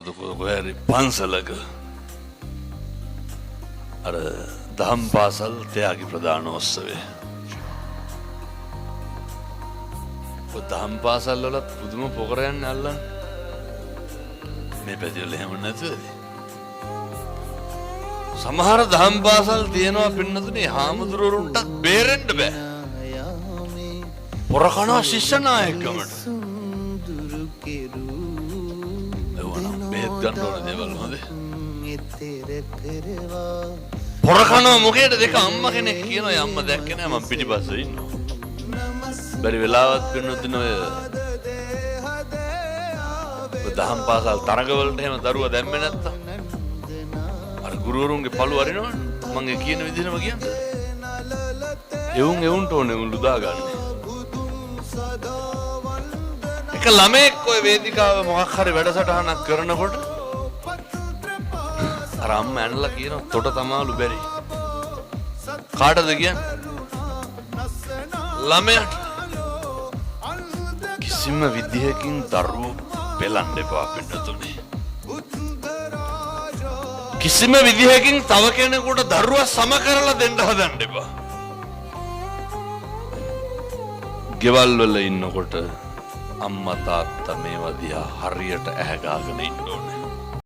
කොහරි පන්සලක අර දහම් පාසල් ත්‍යාගි ප්‍රදානෝත්සවය. දහම් පාසල් වලත් පුදුම පොකරයන් අල්ලන් මේ පැතිවල එහෙම නැතුවද? සමහර දහම් පාසල් තියෙනවා පින්නතුනේ හාමුදුරුවරුන්ටත් බේරෙන්න බෑ. පොරකනවා ශිෂ්‍ය නායකකමට. බෙහෙත් ගන්න ඕන දේවල් හොඳ. පොරකනවා මොකේද දෙක අම්මා කෙනෙක් කියනවා අම්මා දැක්කේ නෑ මම පිටිපස්සේ ඉන්නවා. බැරි වෙලාවත් පින්නතුනේ ඔය දහම් පාසල් තරගවලට එහෙම දරුවා දැම්මේ නැත්තම් අර ගුරුවරුන්ගේ පළු අරිනවනේ මම ඒ කියන විදිහටම කියන්නේ. එවුන්ට ඕනේ උන් ලුදා ගන්න. එක ළමෙක් ඔය වේදිකාව මොකක් හරි වැඩසටහනක් කරනකොට අර අම්මා ඇනලා කියනවා තොට තමාලු බැරි. කාටද කියන්නේ? ළමයාට. කිසිම විදිහකින් දරුවෝ පෙලන්න එපා පිටුතුනේ. කිසිම විදිහකින් තව කෙනෙකුට දරුවා සම කරලා දෙන්න හදන්න එපා. ගෙවල් වල ඉන්නකොට අම්මා තාත්තා මේවා දිහා හරියට ඇහැ ගාගෙන ඉන්න ඕනේ.